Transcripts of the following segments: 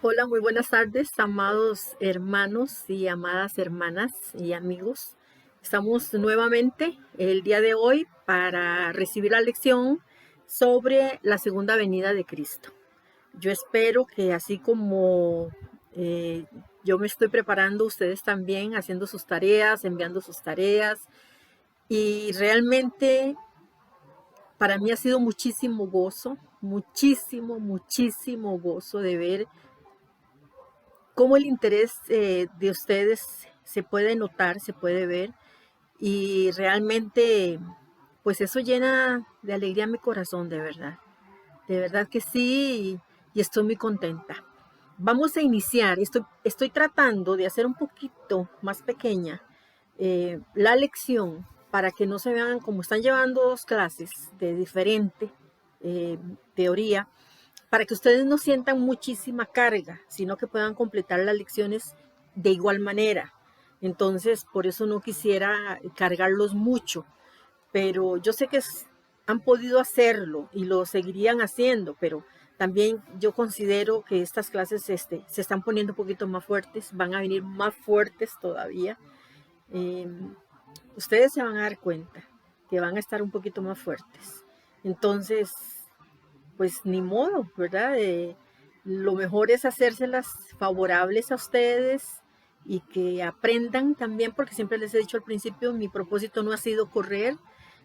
Hola, muy buenas tardes, amados hermanos y amadas hermanas y amigos. Estamos nuevamente el día de hoy para recibir la lección sobre la segunda venida de Cristo. Yo espero que así como eh, yo me estoy preparando, ustedes también haciendo sus tareas, enviando sus tareas. Y realmente para mí ha sido muchísimo gozo, muchísimo gozo de ver cómo el interés de ustedes se puede notar, se puede ver y realmente pues eso llena de alegría mi corazón, de verdad que sí y estoy muy contenta. Vamos a iniciar, estoy tratando de hacer un poquito más pequeña la lección para que no se vean como están llevando dos clases de diferente eh, teoría, para que ustedes no sientan muchísima carga, sino que puedan completar las lecciones de igual manera. Entonces, por eso no quisiera cargarlos mucho, pero yo sé que han podido hacerlo y lo seguirían haciendo, pero también yo considero que estas clases se están poniendo un poquito más fuertes, van a venir más fuertes todavía. Eh, Ustedes se van a dar cuenta que van a estar un poquito más fuertes. Entonces, pues ni modo, ¿verdad? Lo mejor es hacérselas favorables a ustedes y que aprendan también, porque siempre les he dicho al principio, mi propósito no ha sido correr,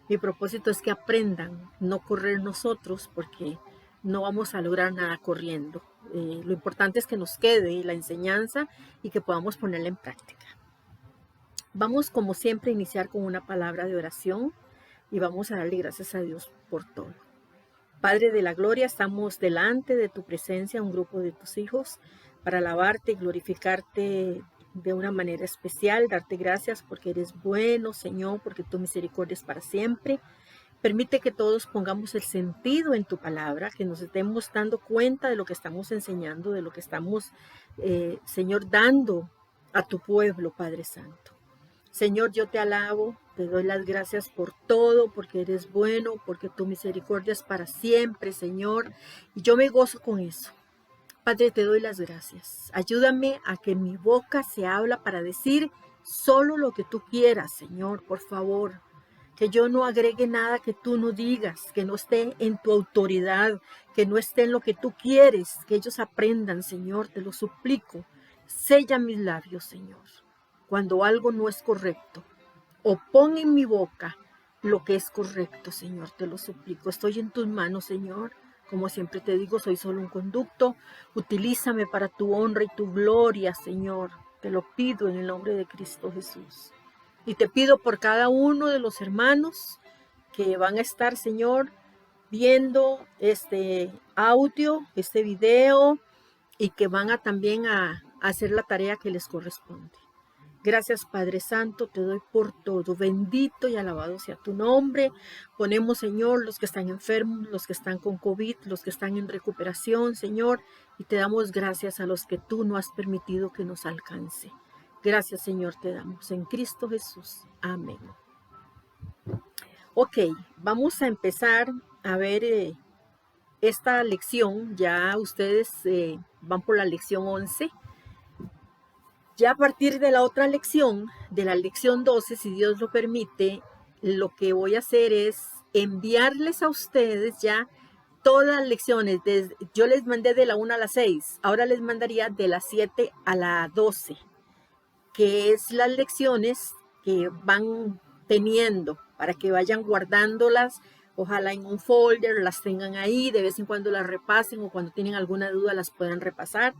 mi propósito es que aprendan, no correr nosotros, porque no vamos a lograr nada corriendo. Lo importante es que nos quede la enseñanza y que podamos ponerla en práctica. Vamos, como siempre, a iniciar con una palabra de oración y vamos a darle gracias a Dios por todo. Padre de la gloria, estamos delante de tu presencia, un grupo de tus hijos, para alabarte y glorificarte de una manera especial, darte gracias porque eres bueno, Señor, porque tu misericordia es para siempre. Permite que todos pongamos el sentido en tu palabra, que nos estemos dando cuenta de lo que estamos enseñando, de lo que estamos, Señor, dando a tu pueblo, Padre Santo. Señor, yo te alabo, te doy las gracias por todo, porque eres bueno, porque tu misericordia es para siempre, Señor. Y yo me gozo con eso. Padre, te doy las gracias. Ayúdame a que mi boca se habla para decir solo lo que tú quieras, Señor, por favor. Que yo no agregue nada que tú no digas, que no esté en tu autoridad, que no esté en lo que tú quieres, que ellos aprendan, Señor, te lo suplico. Sella mis labios, Señor, cuando algo no es correcto. O pon en mi boca lo que es correcto, Señor, te lo suplico. Estoy en tus manos, Señor. Como siempre te digo, soy solo un conducto. Utilízame para tu honra y tu gloria, Señor. Te lo pido en el nombre de Cristo Jesús. Y te pido por cada uno de los hermanos que van a estar, Señor, viendo este audio, este video, y que van a también a hacer la tarea que les corresponde. Gracias, Padre Santo, te doy por todo. Bendito y alabado sea tu nombre. Ponemos, Señor, los que están enfermos, los que están con COVID, los que están en recuperación, Señor, y te damos gracias a los que tú no has permitido que nos alcance. Gracias, Señor, te damos en Cristo Jesús. Amén. Ok, vamos a empezar a ver esta lección. Ya ustedes van por la lección 11. Ya a partir de la otra lección, de la lección 12, si Dios lo permite, lo que voy a hacer es enviarles a ustedes ya todas las lecciones. Yo les mandé de la 1 a la 6, ahora les mandaría de la 7 a la 12, que es las lecciones que van teniendo para que vayan guardándolas, ojalá en un folder, las tengan ahí, de vez en cuando las repasen o cuando tienen alguna duda las puedan repasar,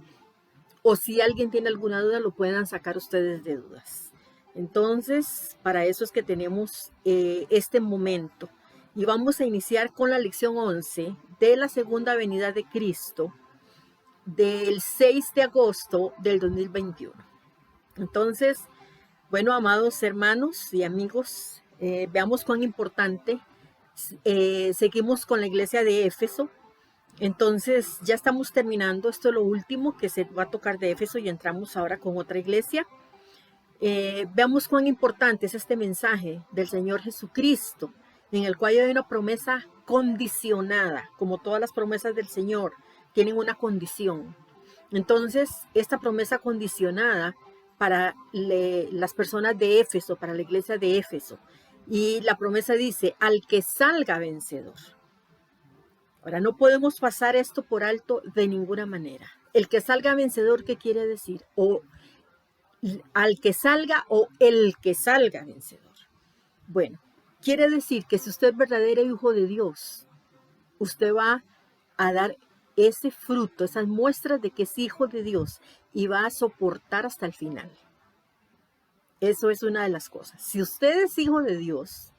o si alguien tiene alguna duda lo puedan sacar ustedes de dudas. Entonces, para eso es que tenemos este momento. Y vamos a iniciar con la lección 11 de la segunda venida de Cristo del 6 de agosto del 2021. Entonces, bueno, amados hermanos y amigos, veamos cuán importante. Seguimos con la iglesia de Éfeso. Entonces, ya estamos terminando. Esto es lo último que se va a tocar de Éfeso y entramos ahora con otra iglesia. Veamos cuán importante es este mensaje del Señor Jesucristo, en el cual hay una promesa condicionada, como todas las promesas del Señor, tienen una condición. Entonces, esta promesa condicionada para las personas de Éfeso, para la iglesia de Éfeso. Y la promesa dice, al que salga vencedor. Ahora, no podemos pasar esto por alto de ninguna manera. El que salga vencedor, ¿qué quiere decir? O al que salga o el que salga vencedor. Bueno, quiere decir que si usted es verdadero hijo de Dios, usted va a dar ese fruto, esas muestras de que es hijo de Dios y va a soportar hasta el final. Eso es una de las cosas. Si usted es hijo de Dios,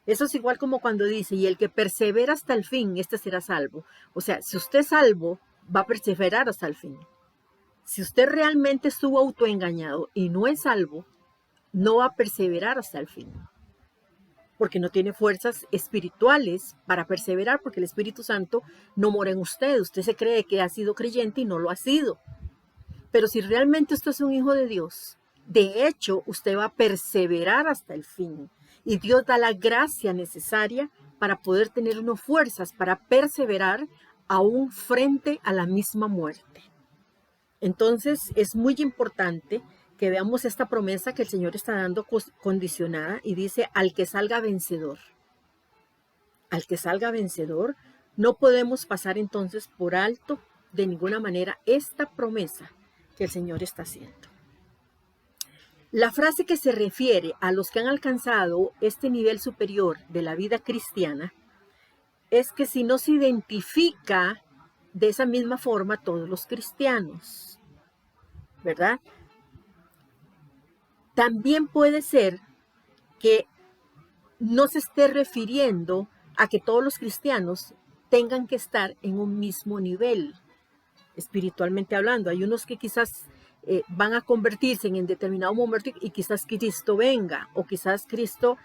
eso es igual como cuando dice, y el que persevera hasta el fin, este será salvo. O sea, si usted es salvo, va a perseverar hasta el fin. Si usted realmente estuvo autoengañado y no es salvo, no va a perseverar hasta el fin. Porque no tiene fuerzas espirituales para perseverar, porque el Espíritu Santo no mora en usted. Usted se cree que ha sido creyente y no lo ha sido. Pero si realmente usted es un hijo de Dios, de hecho, usted va a perseverar hasta el fin. Y Dios da la gracia necesaria para poder tener unas fuerzas para perseverar aún frente a la misma muerte. Entonces, es muy importante que veamos esta promesa que el Señor está dando condicionada y dice, al que salga vencedor. Al que salga vencedor, no podemos pasar entonces por alto de ninguna manera esta promesa que el Señor está haciendo. La frase que se refiere a los que han alcanzado este nivel superior de la vida cristiana es que si no se identifica de esa misma forma todos los cristianos, ¿verdad? También puede ser que no se esté refiriendo a que todos los cristianos tengan que estar en un mismo nivel, espiritualmente hablando. Hay unos que quizás van a convertirse en determinado momento y quizás Cristo venga o quizás Cristo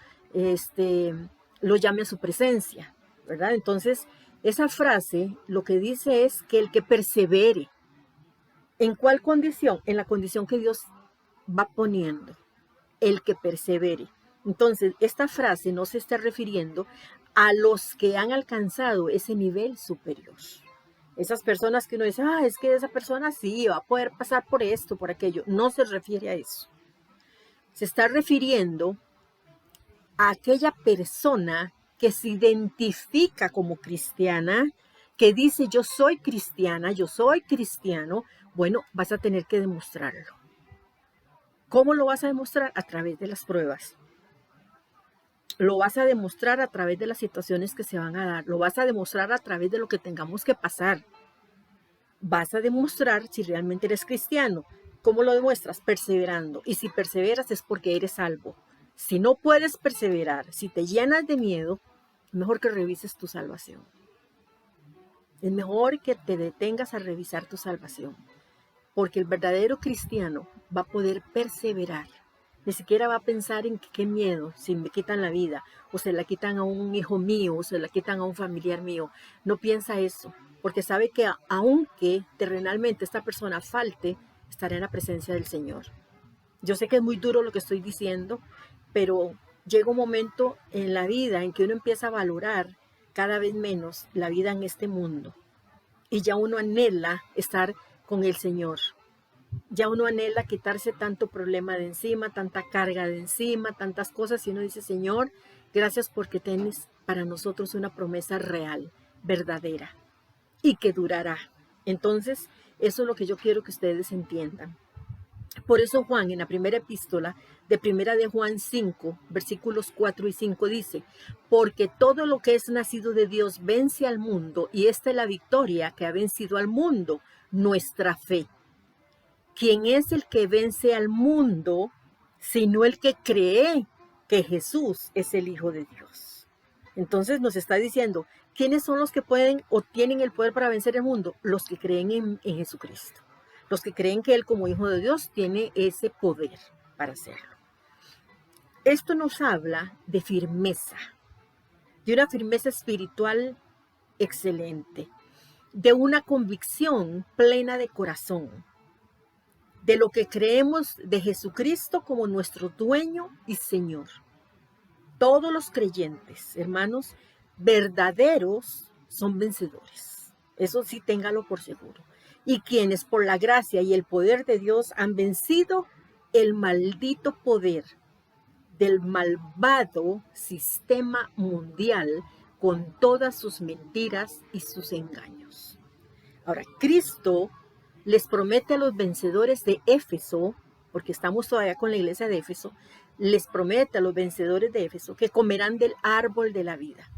lo llame a su presencia, ¿verdad? Entonces, esa frase lo que dice es que el que persevere, ¿en cuál condición? En la condición que Dios va poniendo, el que persevere. Entonces, esta frase no se está refiriendo a los que han alcanzado ese nivel superior. Esas personas que uno dice, es que esa persona sí va a poder pasar por esto, por aquello. No se refiere a eso. Se está refiriendo a aquella persona que se identifica como cristiana, que dice yo soy cristiana, yo soy cristiano. Bueno, vas a tener que demostrarlo. ¿Cómo lo vas a demostrar? A través de las pruebas. Lo vas a demostrar a través de las situaciones que se van a dar. Lo vas a demostrar a través de lo que tengamos que pasar. Vas a demostrar si realmente eres cristiano. ¿Cómo lo demuestras? Perseverando. Y si perseveras es porque eres salvo. Si no puedes perseverar, si te llenas de miedo, es mejor que revises tu salvación. Es mejor que te detengas a revisar tu salvación. Porque el verdadero cristiano va a poder perseverar. Ni siquiera va a pensar en qué miedo, si me quitan la vida, o se la quitan a un hijo mío, o se la quitan a un familiar mío. No piensa eso, porque sabe que aunque terrenalmente esta persona falte, estará en la presencia del Señor. Yo sé que es muy duro lo que estoy diciendo, pero llega un momento en la vida en que uno empieza a valorar cada vez menos la vida en este mundo. Y ya uno anhela estar con el Señor. Ya uno anhela quitarse tanto problema de encima, tanta carga de encima, tantas cosas, y uno dice, Señor, gracias porque tienes para nosotros una promesa real, verdadera, y que durará. Entonces, eso es lo que yo quiero que ustedes entiendan. Por eso Juan, en la primera epístola de primera de Juan 5, versículos 4 y 5 dice, porque todo lo que es nacido de Dios vence al mundo, y esta es la victoria que ha vencido al mundo, nuestra fe. ¿Quién es el que vence al mundo, sino el que cree que Jesús es el Hijo de Dios? Entonces nos está diciendo, ¿quiénes son los que pueden o tienen el poder para vencer el mundo? Los que creen en Jesucristo. Los que creen que Él como Hijo de Dios tiene ese poder para hacerlo. Esto nos habla de firmeza, de una firmeza espiritual excelente, de una convicción plena de corazón, de lo que creemos de Jesucristo como nuestro dueño y Señor. Todos los creyentes, hermanos, verdaderos son vencedores. Eso sí, téngalo por seguro. Y quienes por la gracia y el poder de Dios han vencido el maldito poder del malvado sistema mundial con todas sus mentiras y sus engaños. Ahora, Cristo les promete a los vencedores de Éfeso, porque estamos todavía con la iglesia de Éfeso, les promete a los vencedores de Éfeso que comerán del árbol de la vida,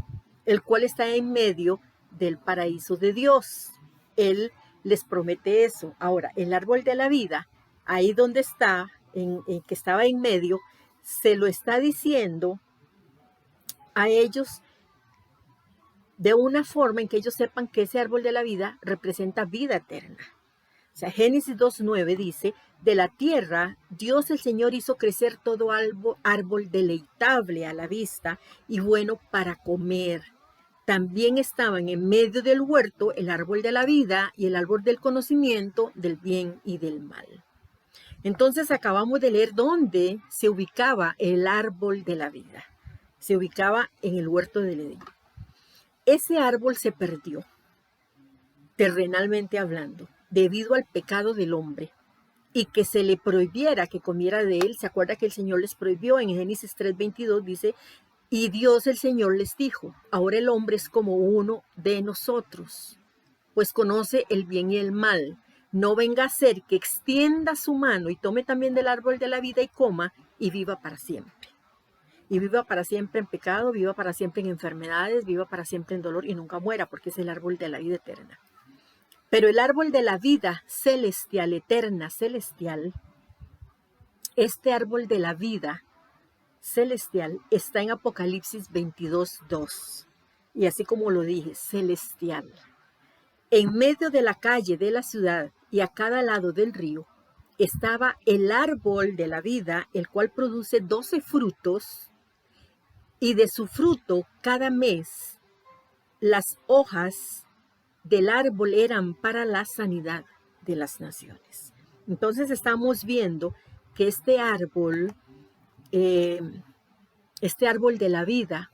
el cual está en medio del paraíso de Dios. Él les promete eso. Ahora, el árbol de la vida, ahí donde está, que estaba en medio, se lo está diciendo a ellos de una forma en que ellos sepan que ese árbol de la vida representa vida eterna. O sea, Génesis 2:9 dice, de la tierra Dios el Señor hizo crecer todo árbol deleitable a la vista y bueno para comer. También estaban en medio del huerto el árbol de la vida y el árbol del conocimiento del bien y del mal. Entonces acabamos de leer dónde se ubicaba el árbol de la vida. Se ubicaba en el huerto del Edén. Ese árbol se perdió, terrenalmente hablando, debido al pecado del hombre, y que se le prohibiera que comiera de él. ¿Se acuerda que el Señor les prohibió? En Génesis 3:22 dice, y Dios el Señor les dijo, ahora el hombre es como uno de nosotros, pues conoce el bien y el mal. No venga a ser que extienda su mano y tome también del árbol de la vida y coma y viva para siempre. Y viva para siempre en pecado, viva para siempre en enfermedades, viva para siempre en dolor y nunca muera, porque es el árbol de la vida eterna. Pero el árbol de la vida celestial, eterna, celestial, este árbol de la vida celestial está en Apocalipsis 22:2. Y así como lo dije, celestial. En medio de la calle de la ciudad y a cada lado del río estaba el árbol de la vida, el cual produce 12 frutos, y de su fruto cada mes las hojas del árbol eran para la sanidad de las naciones. Entonces estamos viendo que este árbol de la vida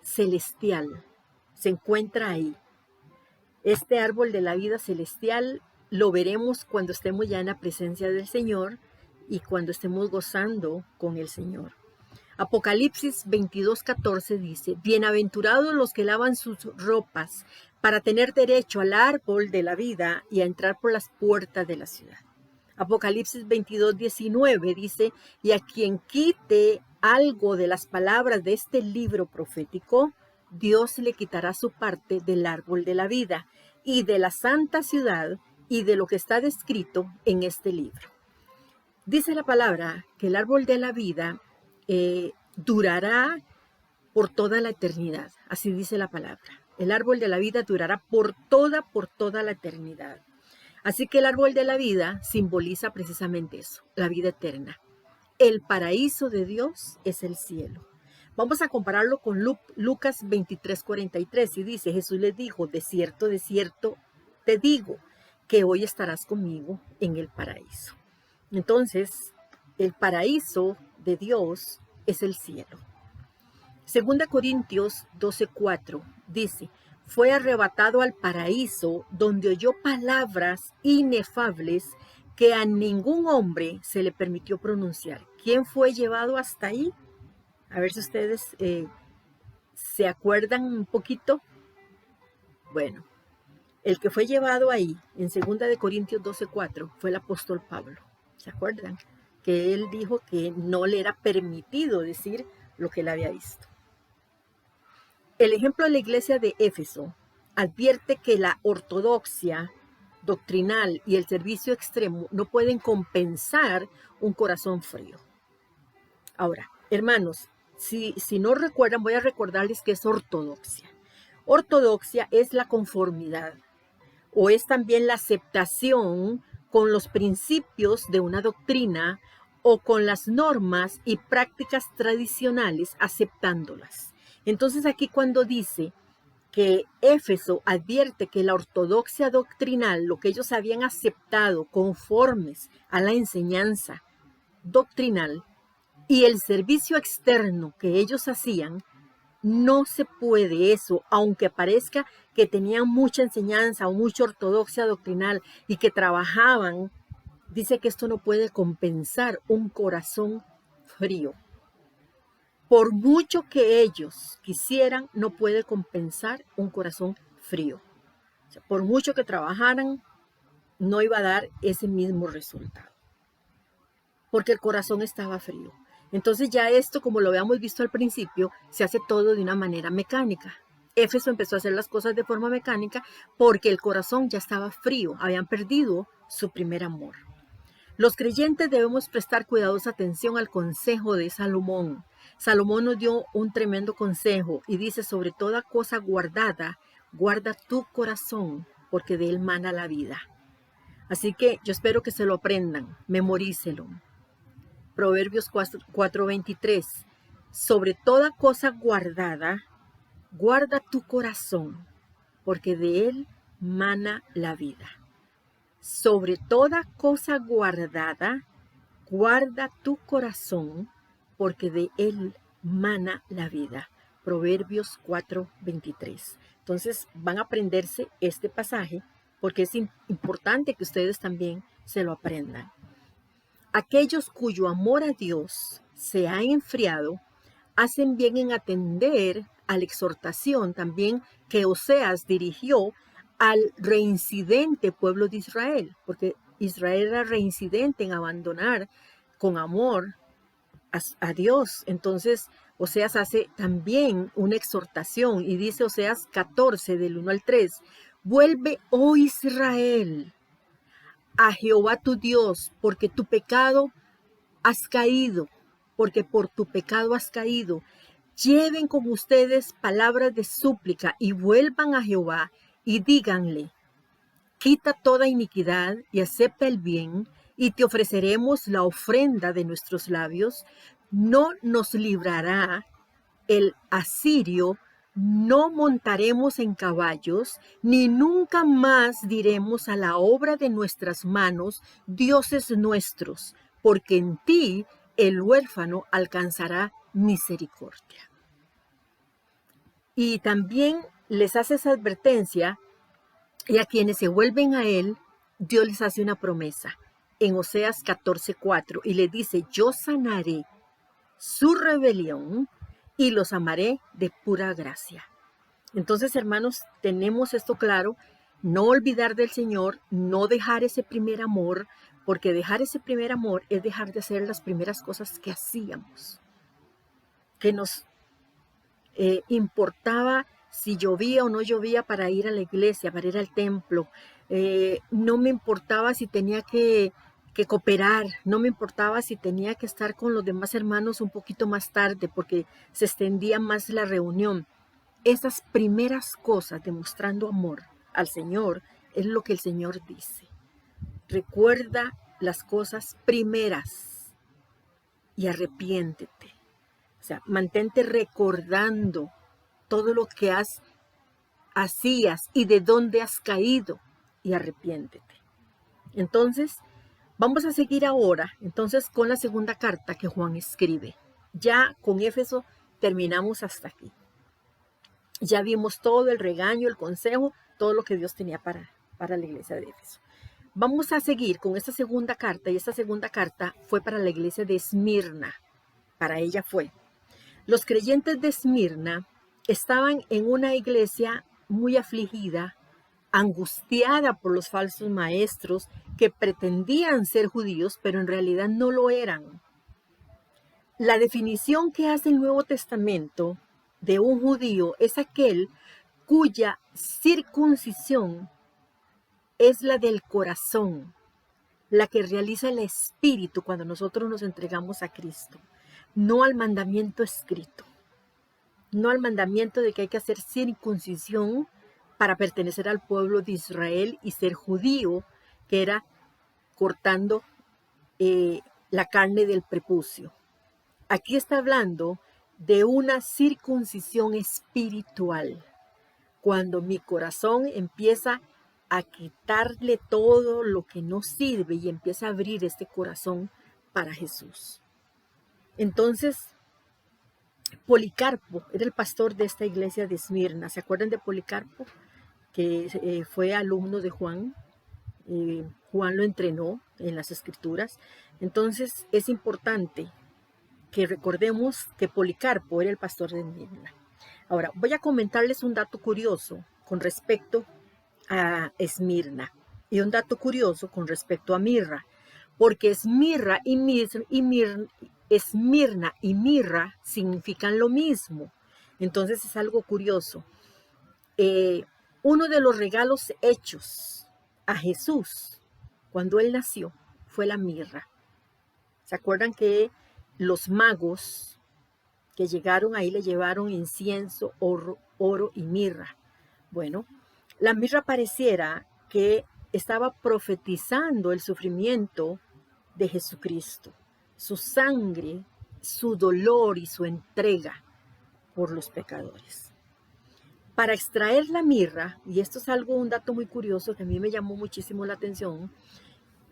celestial se encuentra ahí. Este árbol de la vida celestial lo veremos cuando estemos ya en la presencia del Señor y cuando estemos gozando con el Señor. Apocalipsis 22:14 dice, bienaventurados los que lavan sus ropas para tener derecho al árbol de la vida y a entrar por las puertas de la ciudad. Apocalipsis 22:19 dice, y a quien quite algo de las palabras de este libro profético, Dios le quitará su parte del árbol de la vida y de la santa ciudad y de lo que está descrito en este libro. Dice la palabra que el árbol de la vida durará por toda la eternidad. Así dice la palabra. El árbol de la vida durará por toda la eternidad. Así que el árbol de la vida simboliza precisamente eso, la vida eterna. El paraíso de Dios es el cielo. Vamos a compararlo con Lucas 23:43 y dice, Jesús les dijo, de cierto te digo, que hoy estarás conmigo en el paraíso. Entonces, el paraíso de Dios es el cielo. 2 Corintios 12:4 dice, fue arrebatado al paraíso donde oyó palabras inefables que a ningún hombre se le permitió pronunciar. ¿Quién fue llevado hasta ahí? A ver si ustedes se acuerdan un poquito. Bueno, el que fue llevado ahí en 2 Corintios 12:4 fue el apóstol Pablo. ¿Se acuerdan? Que él dijo que no le era permitido decir lo que él había visto. El ejemplo de la iglesia de Éfeso advierte que la ortodoxia doctrinal y el servicio extremo no pueden compensar un corazón frío. Ahora, hermanos, si no recuerdan, voy a recordarles que es ortodoxia. Ortodoxia es la conformidad o es también la aceptación con los principios de una doctrina o con las normas y prácticas tradicionales, aceptándolas. Entonces aquí cuando dice que Éfeso advierte que la ortodoxia doctrinal, lo que ellos habían aceptado conformes a la enseñanza doctrinal y el servicio externo que ellos hacían, No se puede eso, aunque parezca que tenían mucha enseñanza o mucha ortodoxia doctrinal y que trabajaban. Dice que esto no puede compensar un corazón frío. Por mucho que ellos quisieran, no puede compensar un corazón frío. O sea, por mucho que trabajaran, no iba a dar ese mismo resultado, porque el corazón estaba frío. Entonces ya esto, como lo habíamos visto al principio, se hace todo de una manera mecánica. Éfeso empezó a hacer las cosas de forma mecánica porque el corazón ya estaba frío, habían perdido su primer amor. Los creyentes debemos prestar cuidadosa atención al consejo de Salomón. Salomón nos dio un tremendo consejo y dice: sobre toda cosa guardada, guarda tu corazón, porque de él mana la vida. Así que yo espero que se lo aprendan, memorícelo. Proverbios 4:23. Sobre toda cosa guardada, guarda tu corazón, porque de él mana la vida. Sobre toda cosa guardada, guarda tu corazón, porque de él mana la vida. Proverbios 4:23. Entonces van a aprenderse este pasaje porque es importante que ustedes también se lo aprendan. Aquellos cuyo amor a Dios se ha enfriado, hacen bien en atender a la exhortación también que Oseas dirigió al reincidente pueblo de Israel, porque Israel era reincidente en abandonar con amor a Dios. Entonces, Oseas hace también una exhortación y dice Oseas 14, del 1 al 3, vuelve, oh Israel, a Jehová tu Dios, porque tu pecado has caído, porque por tu pecado has caído. Lleven con ustedes palabras de súplica y vuelvan a Jehová y díganle: quita toda iniquidad y acepta el bien, y te ofreceremos la ofrenda de nuestros labios. No nos librará el asirio, no montaremos en caballos, ni nunca más diremos a la obra de nuestras manos, dioses nuestros, porque en ti el huérfano alcanzará misericordia. Y también les hace esa advertencia, y a quienes se vuelven a él, Dios les hace una promesa en Oseas 14:4 y le dice: yo sanaré su rebelión y los amaré de pura gracia. Entonces, hermanos, tenemos esto claro: no olvidar del Señor, no dejar ese primer amor, porque dejar ese primer amor es dejar de hacer las primeras cosas que hacíamos, que nos importaba si llovía o no llovía para ir a la iglesia, para ir al templo. No me importaba si tenía que cooperar, no me importaba si tenía que estar con los demás hermanos un poquito más tarde porque se extendía más la reunión. Esas primeras cosas demostrando amor al Señor es lo que el Señor dice. Recuerda las cosas primeras y arrepiéntete. O sea, mantente recordando todo lo que hacías y de dónde has caído y arrepiéntete. Entonces, vamos a seguir ahora entonces con la segunda carta que Juan escribe. Ya con Éfeso terminamos hasta aquí. Ya vimos todo el regaño, el consejo, todo lo que Dios tenía para la iglesia de Éfeso. Vamos a seguir con esta segunda carta, y esta segunda carta fue para la iglesia de Esmirna. Para ella fue. Los creyentes de Esmirna estaban en una iglesia muy afligida, angustiada por los falsos maestros que pretendían ser judíos, pero en realidad no lo eran. La definición que hace el Nuevo Testamento de un judío es aquel cuya circuncisión es la del corazón, la que realiza el espíritu cuando nosotros nos entregamos a Cristo, no al mandamiento escrito, no al mandamiento de que hay que hacer circuncisión para pertenecer al pueblo de Israel y ser judío, que era cortando la carne del prepucio. Aquí está hablando de una circuncisión espiritual, cuando mi corazón empieza a quitarle todo lo que no sirve y empieza a abrir este corazón para Jesús. Entonces, Policarpo era el pastor de esta iglesia de Esmirna. ¿Se acuerdan de Policarpo? Que fue alumno de Juan. Juan lo entrenó en las escrituras. Entonces es importante que recordemos que Policarpo era el pastor de Esmirna. Ahora, voy a comentarles un dato curioso con respecto a Esmirna y un dato curioso con respecto a Mirra, porque Esmirna y Mirra significan lo mismo. Entonces es algo curioso. Uno de los regalos hechos a Jesús cuando él nació fue la mirra. ¿Se acuerdan que los magos que llegaron ahí le llevaron incienso, oro y mirra? Bueno, la mirra pareciera que estaba profetizando el sufrimiento de Jesucristo, su sangre, su dolor y su entrega por los pecadores. Para extraer la mirra, y esto es un dato muy curioso que a mí me llamó muchísimo la atención,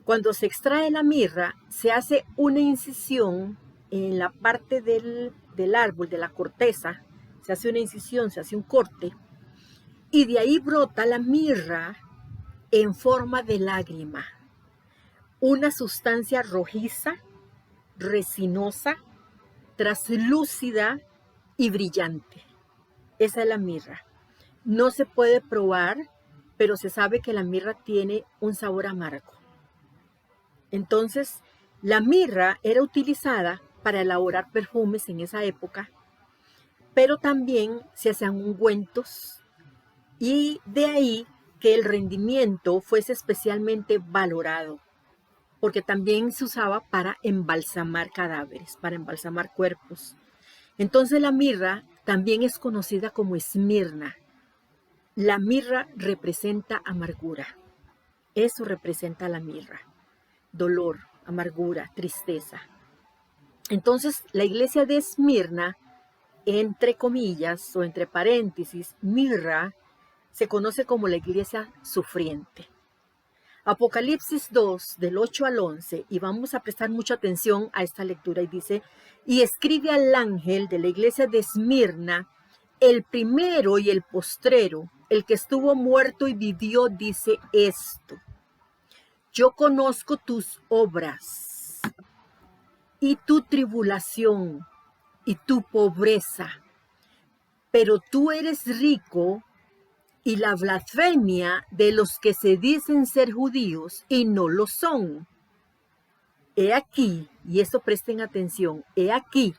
cuando se extrae la mirra, se hace una incisión en la parte del árbol, de la corteza, se hace una incisión, se hace un corte, y de ahí brota la mirra en forma de lágrima, una sustancia rojiza, resinosa, traslúcida y brillante. Esa es la mirra. No se puede probar, pero se sabe que la mirra tiene un sabor amargo. Entonces, la mirra era utilizada para elaborar perfumes en esa época, pero también se hacían ungüentos y de ahí que el rendimiento fuese especialmente valorado, porque también se usaba para embalsamar cadáveres, para embalsamar cuerpos. Entonces la mirra también es conocida como Esmirna. La mirra representa amargura. Eso representa la mirra. Dolor, amargura, tristeza. Entonces la iglesia de Esmirna, entre comillas o entre paréntesis, mirra, se conoce como la iglesia sufriente. Apocalipsis 2, del 8 al 11, y vamos a prestar mucha atención a esta lectura, y dice, y escribe al ángel de la iglesia de Esmirna, el primero y el postrero, el que estuvo muerto y vivió, dice esto: yo conozco tus obras y tu tribulación y tu pobreza, pero tú eres rico y la blasfemia de los que se dicen ser judíos y no lo son. He aquí, y esto presten atención, he aquí,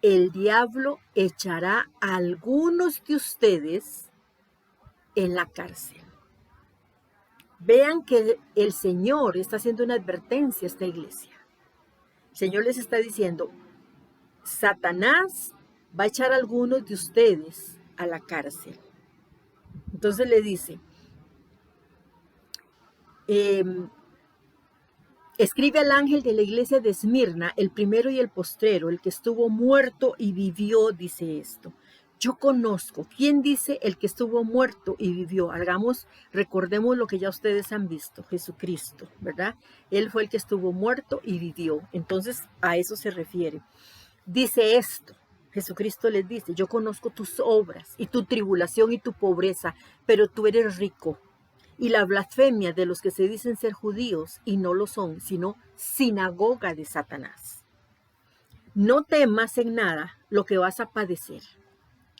el diablo echará a algunos de ustedes en la cárcel. Vean que el Señor está haciendo una advertencia a esta iglesia. El Señor les está diciendo, Satanás va a echar a algunos de ustedes a la cárcel. Entonces le dice, escribe al ángel de la iglesia de Esmirna, el primero y el postrero, el que estuvo muerto y vivió, dice esto. Yo conozco. ¿Quién dice el que estuvo muerto y vivió? Recordemos lo que ya ustedes han visto, Jesucristo, ¿verdad? Él fue el que estuvo muerto y vivió. Entonces, a eso se refiere. Dice esto, Jesucristo les dice, yo conozco tus obras y tu tribulación y tu pobreza, pero tú eres rico. Y la blasfemia de los que se dicen ser judíos y no lo son, sino sinagoga de Satanás. No temas en nada lo que vas a padecer.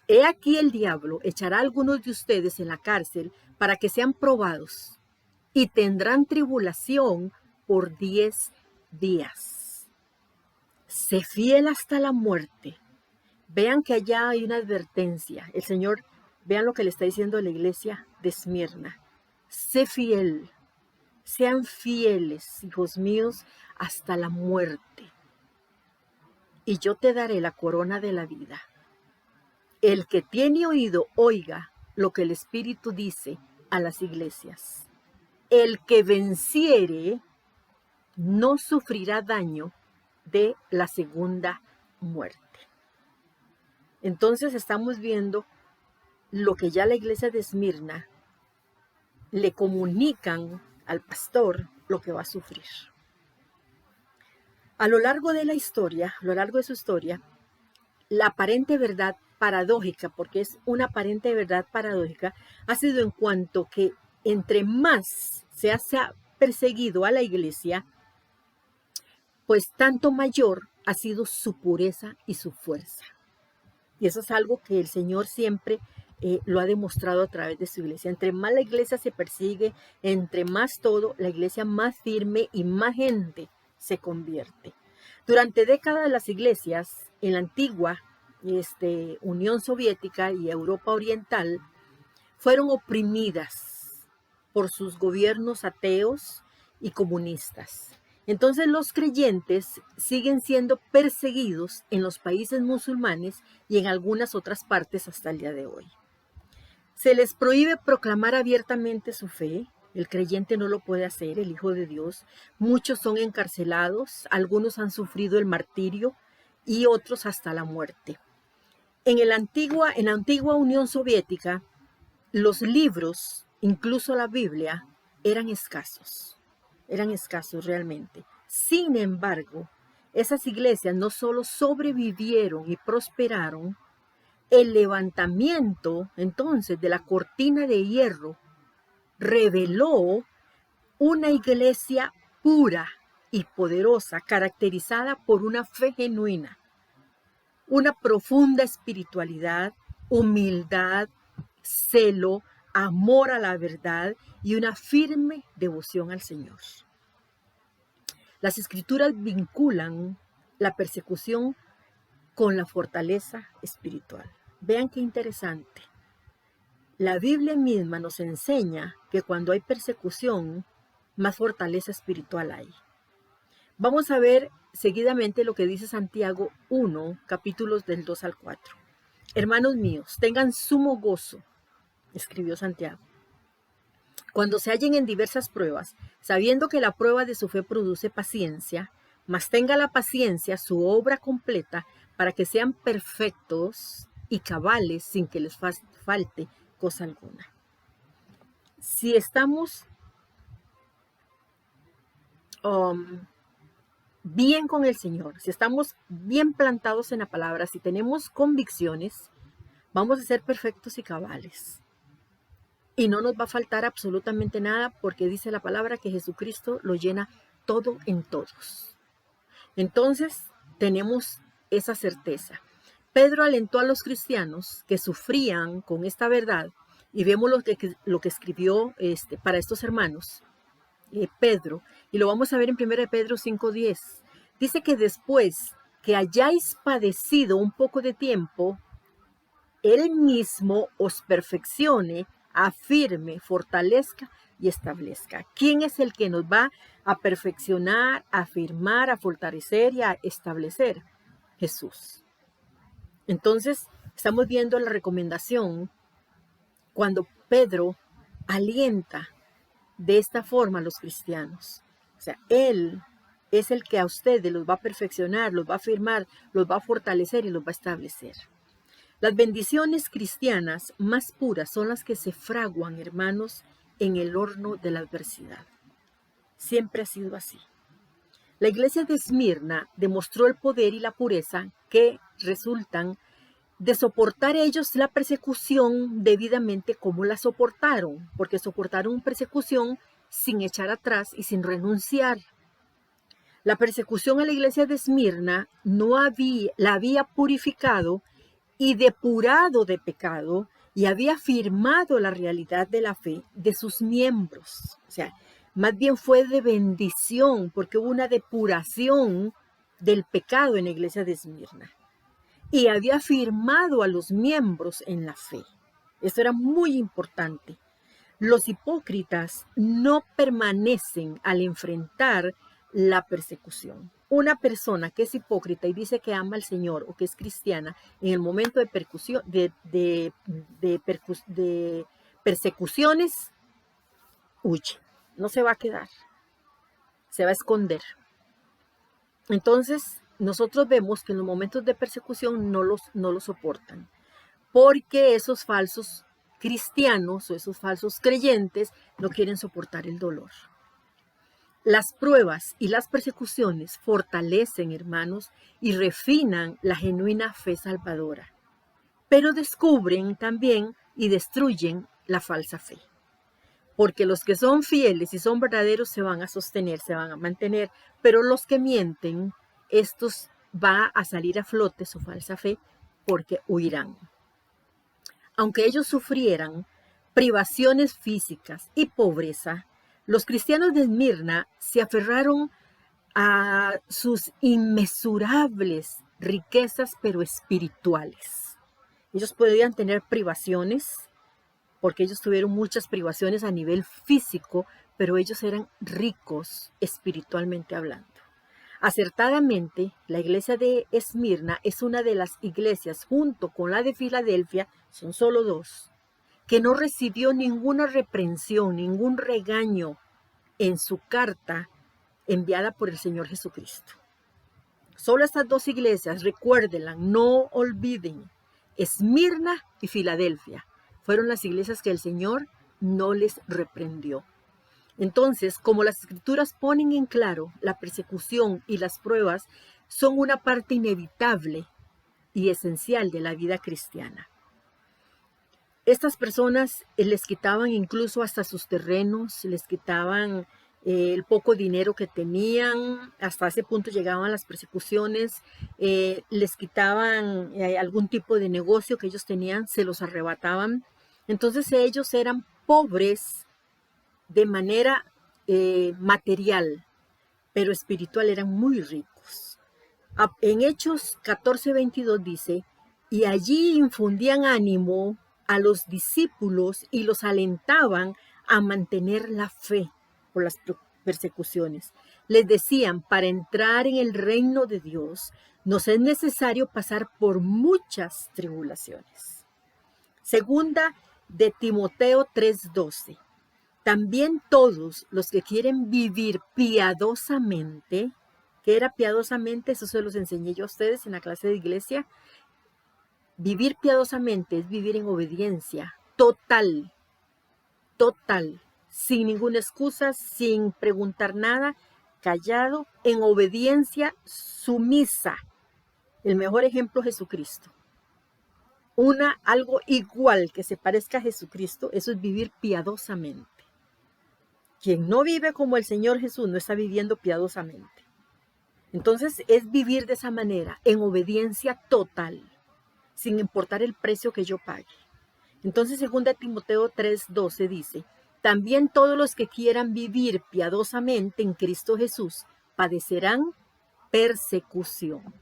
He aquí el diablo echará a algunos de ustedes en la cárcel para que sean probados y tendrán tribulación por 10 días. Sé fiel hasta la muerte. Vean que allá hay una advertencia. El Señor, vean lo que le está diciendo a la iglesia de Esmirna. Sé fiel, sean fieles, hijos míos, hasta la muerte. Y yo te daré la corona de la vida. El que tiene oído, oiga lo que el Espíritu dice a las iglesias. El que venciere no sufrirá daño de la segunda muerte. Entonces estamos viendo lo que ya la iglesia de Esmirna le comunican al pastor lo que va a sufrir. A lo largo de la historia, a lo largo de su historia, la aparente verdad paradójica, porque es una aparente verdad paradójica, ha sido en cuanto que entre más se ha perseguido a la iglesia, pues tanto mayor ha sido su pureza y su fuerza. Y eso es algo que el Señor siempre lo ha demostrado a través de su iglesia. Entre más la iglesia se persigue, entre más todo, la iglesia más firme y más gente se convierte. Durante décadas las iglesias en la antigua Unión Soviética y Europa Oriental fueron oprimidas por sus gobiernos ateos y comunistas. Entonces los creyentes siguen siendo perseguidos en los países musulmanes y en algunas otras partes hasta el día de hoy. Se les prohíbe proclamar abiertamente su fe. El creyente no lo puede hacer, el Hijo de Dios. Muchos son encarcelados, algunos han sufrido el martirio y otros hasta la muerte. En la antigua Unión Soviética, los libros, incluso la Biblia, eran escasos realmente. Sin embargo, esas iglesias no solo sobrevivieron y prosperaron, el levantamiento entonces de la cortina de hierro reveló una iglesia pura y poderosa, caracterizada por una fe genuina, una profunda espiritualidad, humildad, celo, amor a la verdad y una firme devoción al Señor. Las escrituras vinculan la persecución con la fortaleza espiritual. Vean qué interesante. La Biblia misma nos enseña que cuando hay persecución, más fortaleza espiritual hay. Vamos a ver seguidamente lo que dice Santiago 1, capítulos del 2 al 4. Hermanos míos, tengan sumo gozo, escribió Santiago, cuando se hallen en diversas pruebas, sabiendo que la prueba de su fe produce paciencia, mas tenga la paciencia su obra completa para que sean perfectos y cabales sin que les falte cosa alguna. Si estamos bien con el Señor, si estamos bien plantados en la palabra, si tenemos convicciones, vamos a ser perfectos y cabales. Y no nos va a faltar absolutamente nada porque dice la palabra que Jesucristo lo llena todo en todos. Entonces, tenemos esa certeza. Pedro alentó a los cristianos que sufrían con esta verdad y vemos lo que escribió para estos hermanos, Pedro, y lo vamos a ver en 1 Pedro 5:10. Dice que después que hayáis padecido un poco de tiempo, Él mismo os perfeccione, afirme, fortalezca y establezca. ¿Quién es el que nos va a perfeccionar, a afirmar, a fortalecer y a establecer? Jesús. Entonces, estamos viendo la recomendación cuando Pedro alienta de esta forma a los cristianos. O sea, Él es el que a ustedes los va a perfeccionar, los va a afirmar, los va a fortalecer y los va a establecer. Las bendiciones cristianas más puras son las que se fraguan, hermanos, en el horno de la adversidad. Siempre ha sido así. La iglesia de Esmirna demostró el poder y la pureza que resultan de soportar ellos la persecución debidamente como la soportaron, porque soportaron persecución sin echar atrás y sin renunciar. La persecución a la iglesia de Esmirna la había purificado y depurado de pecado y había afirmado la realidad de la fe de sus miembros. O sea, más bien fue de bendición porque hubo una depuración del pecado en la iglesia de Esmirna y había afirmado a los miembros en la fe. Esto era muy importante. Los hipócritas no permanecen al enfrentar la persecución. Una persona que es hipócrita y dice que ama al Señor o que es cristiana, en el momento de persecuciones, huye, no se va a quedar, se va a esconder. Entonces, nosotros vemos que en los momentos de persecución no los soportan, porque esos falsos cristianos o esos falsos creyentes no quieren soportar el dolor. Las pruebas y las persecuciones fortalecen, hermanos, y refinan la genuina fe salvadora, pero descubren también y destruyen la falsa fe. Porque los que son fieles y son verdaderos se van a sostener, se van a mantener, pero los que mienten, estos va a salir a flote su falsa fe porque huirán. Aunque ellos sufrieran privaciones físicas y pobreza, los cristianos de Esmirna se aferraron a sus inmesurables riquezas, pero espirituales. Ellos podían tener privaciones, porque ellos tuvieron muchas privaciones a nivel físico, pero ellos eran ricos espiritualmente hablando. Acertadamente, la iglesia de Esmirna es una de las iglesias, junto con la de Filadelfia, son solo dos, que no recibió ninguna reprensión, ningún regaño en su carta enviada por el Señor Jesucristo. Solo estas dos iglesias, recuérdenla, no olviden, Esmirna y Filadelfia, fueron las iglesias que el Señor no les reprendió. Entonces, como las escrituras ponen en claro, la persecución y las pruebas son una parte inevitable y esencial de la vida cristiana. Estas personas les quitaban incluso hasta sus terrenos, les quitaban el poco dinero que tenían, hasta ese punto llegaban las persecuciones, les quitaban algún tipo de negocio que ellos tenían, se los arrebataban. Entonces ellos eran pobres de manera material, pero espiritual eran muy ricos. En Hechos 14:22 dice, y allí infundían ánimo a los discípulos y los alentaban a mantener la fe por las persecuciones. Les decían, para entrar en el reino de Dios, nos es necesario pasar por muchas tribulaciones. Segunda de Timoteo 3:12. También todos los que quieren vivir piadosamente, ¿qué era piadosamente? Eso se los enseñé yo a ustedes en la clase de iglesia. Vivir piadosamente es vivir en obediencia total, sin ninguna excusa, sin preguntar nada, callado, en obediencia sumisa. El mejor ejemplo es Jesucristo. Algo igual que se parezca a Jesucristo, eso es vivir piadosamente. Quien no vive como el Señor Jesús no está viviendo piadosamente. Entonces es vivir de esa manera, en obediencia total, sin importar el precio que yo pague. Entonces 2 Timoteo 3:12 dice, también todos los que quieran vivir piadosamente en Cristo Jesús padecerán persecución.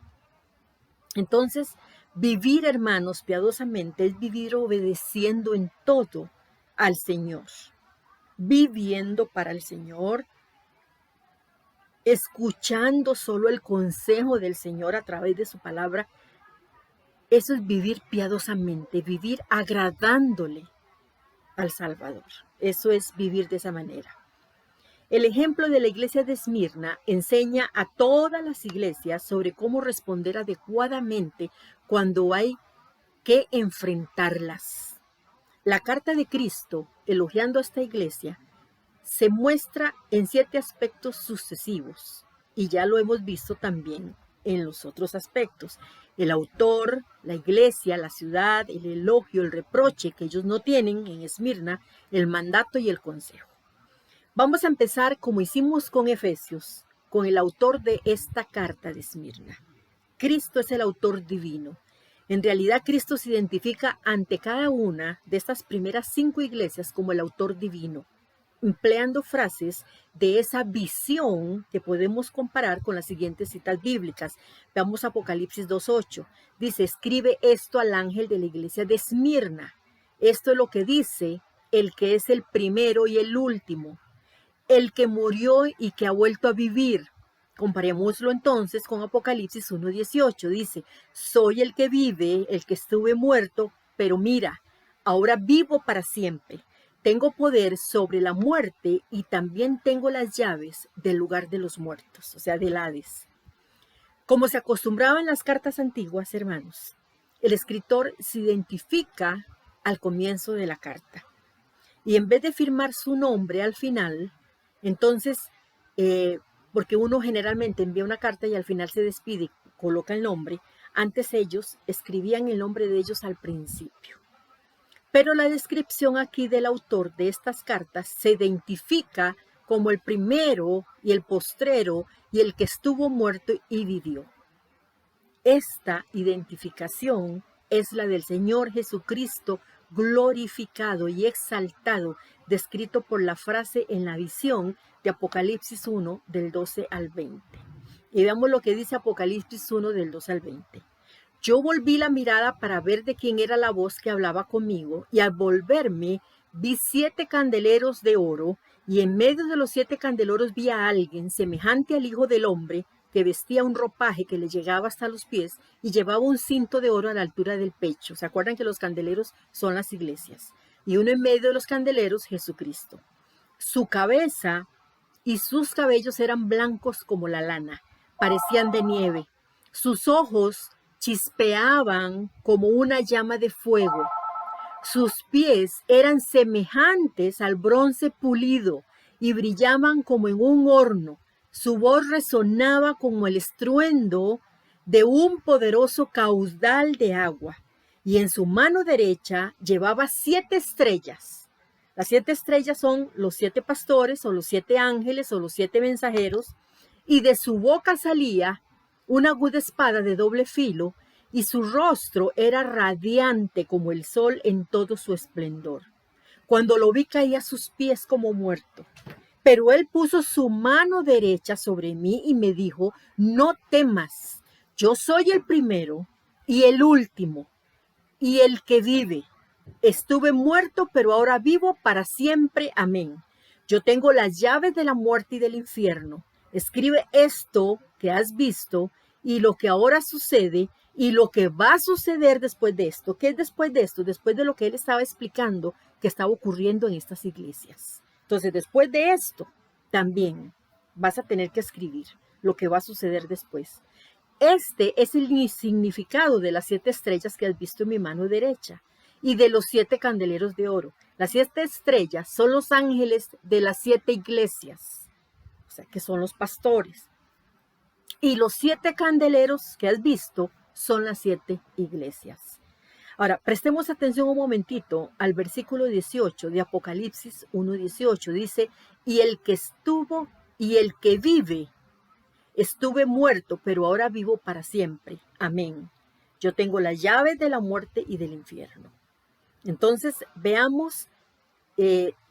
Entonces, vivir, hermanos, piadosamente es vivir obedeciendo en todo al Señor, viviendo para el Señor, escuchando solo el consejo del Señor a través de su palabra. Eso es vivir piadosamente, vivir agradándole al Salvador. Eso es vivir de esa manera. El ejemplo de la iglesia de Esmirna enseña a todas las iglesias sobre cómo responder adecuadamente cuando hay que enfrentarlas. La carta de Cristo, elogiando a esta iglesia, se muestra en 7 aspectos sucesivos, y ya lo hemos visto también en los otros aspectos. El autor, la iglesia, la ciudad, el elogio, el reproche que ellos no tienen en Esmirna, el mandato y el consejo. Vamos a empezar como hicimos con Efesios, con el autor de esta carta de Esmirna. Cristo es el autor divino. En realidad, Cristo se identifica ante cada una de estas primeras 5 iglesias como el autor divino, empleando frases de esa visión que podemos comparar con las siguientes citas bíblicas. Veamos Apocalipsis 2:8. Dice, escribe esto al ángel de la iglesia de Esmirna. Esto es lo que dice el que es el primero y el último, el que murió y que ha vuelto a vivir. Comparémoslo entonces con Apocalipsis 1:18. Dice, soy el que vive, el que estuve muerto, pero mira, ahora vivo para siempre. Tengo poder sobre la muerte y también tengo las llaves del lugar de los muertos, o sea, del Hades. Como se acostumbraba en las cartas antiguas, hermanos, el escritor se identifica al comienzo de la carta. Y en vez de firmar su nombre al final, entonces eh, porque uno generalmente envía una carta y al final se despide, coloca el nombre. Antes ellos escribían el nombre de ellos al principio. Pero la descripción aquí del autor de estas cartas se identifica como el primero y el postrero y el que estuvo muerto y vivió. Esta identificación es la del Señor Jesucristo glorificado y exaltado, descrito por la frase en la visión de Apocalipsis 1 del 12 al 20. Y veamos lo que dice Apocalipsis 1 del 12 al 20. Yo volví la mirada para ver de quién era la voz que hablaba conmigo, y al volverme vi 7 candeleros de oro, y en medio de los 7 candeleros vi a alguien semejante al Hijo del Hombre, que vestía un ropaje que le llegaba hasta los pies y llevaba un cinto de oro a la altura del pecho. ¿Se acuerdan que los candeleros son las iglesias? Y uno en medio de los candeleros, Jesucristo. Su cabeza y sus cabellos eran blancos como la lana, parecían de nieve. Sus ojos chispeaban como una llama de fuego. Sus pies eran semejantes al bronce pulido y brillaban como en un horno. Su voz resonaba como el estruendo de un poderoso caudal de agua. Y en su mano derecha llevaba 7 estrellas. Las 7 estrellas son los 7 pastores o los 7 ángeles o los 7 mensajeros. Y de su boca salía una aguda espada de doble filo, y su rostro era radiante como el sol en todo su esplendor. Cuando lo vi caí a sus pies como muerto. Pero él puso su mano derecha sobre mí y me dijo: no temas, yo soy el primero y el último y el que vive. Estuve muerto, pero ahora vivo para siempre. Amén. Yo tengo las llaves de la muerte y del infierno. Escribe esto que has visto y lo que ahora sucede y lo que va a suceder después de esto. ¿Qué es después de esto? Después de lo que él estaba explicando que estaba ocurriendo en estas iglesias. Entonces, después de esto, también vas a tener que escribir lo que va a suceder después. Este es el significado de las 7 estrellas que has visto en mi mano derecha y de los 7 candeleros de oro. Las 7 estrellas son los ángeles de las 7 iglesias, o sea, que son los pastores. Y los 7 candeleros que has visto son las 7 iglesias. Ahora, prestemos atención un momentito al versículo 18 de Apocalipsis 1:18. Dice: y el que estuvo y el que vive. Estuve muerto, pero ahora vivo para siempre. Amén. Yo tengo las llaves de la muerte y del infierno. Entonces, veamos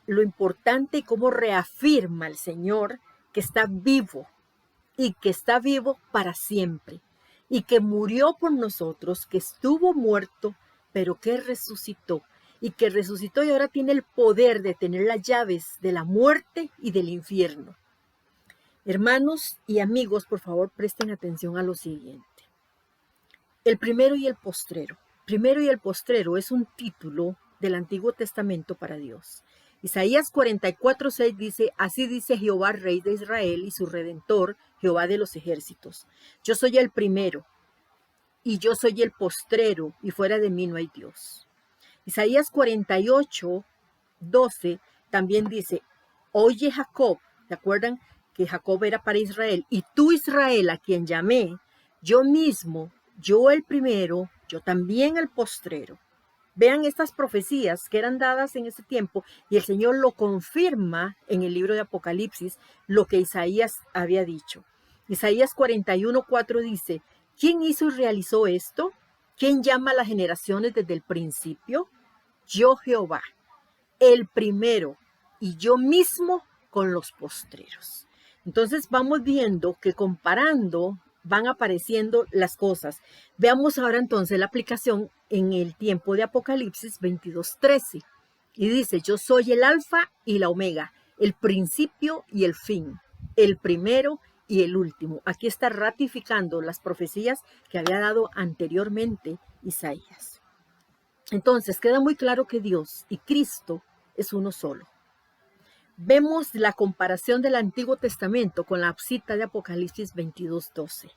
lo importante y cómo reafirma el Señor que está vivo y que está vivo para siempre y que murió por nosotros, que estuvo muerto, pero que resucitó y que resucitó y ahora tiene el poder de tener las llaves de la muerte y del infierno. Hermanos y amigos, por favor, presten atención a lo siguiente. El primero y el postrero. Primero y el postrero es un título del Antiguo Testamento para Dios. Isaías 44:6 dice: así dice Jehová, Rey de Israel y su Redentor, Jehová de los ejércitos. Yo soy el primero y yo soy el postrero, y fuera de mí no hay Dios. Isaías 48:12 también dice: oye Jacob, ¿se acuerdan que Jacob era para Israel? Y tú, Israel, a quien llamé, yo mismo, yo el primero, yo también el postrero. Vean estas profecías que eran dadas en ese tiempo y el Señor lo confirma en el libro de Apocalipsis, lo que Isaías había dicho. Isaías 41:4 dice: ¿quién hizo y realizó esto? ¿Quién llama a las generaciones desde el principio? Yo, Jehová, el primero, y yo mismo con los postreros. Entonces vamos viendo que comparando van apareciendo las cosas. Veamos ahora entonces la aplicación en el tiempo de Apocalipsis 22:13. Y dice: yo soy el alfa y la omega, el principio y el fin, el primero y el último. Aquí está ratificando las profecías que había dado anteriormente Isaías. Entonces queda muy claro que Dios y Cristo es uno solo. Vemos la comparación del Antiguo Testamento con la cita de Apocalipsis 22:12.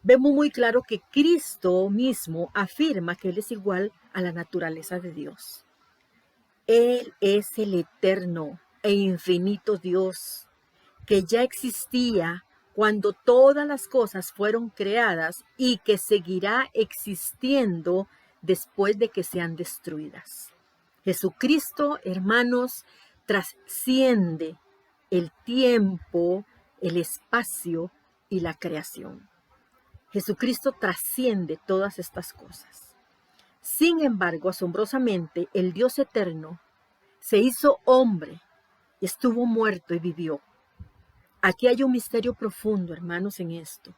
Vemos muy claro que Cristo mismo afirma que Él es igual a la naturaleza de Dios. Él es el eterno e infinito Dios que ya existía cuando todas las cosas fueron creadas y que seguirá existiendo después de que sean destruidas. Jesucristo, hermanos, trasciende el tiempo, el espacio y la creación. Jesucristo trasciende todas estas cosas. Sin embargo, asombrosamente, el Dios eterno se hizo hombre, estuvo muerto y vivió. Aquí hay un misterio profundo, hermanos, en esto.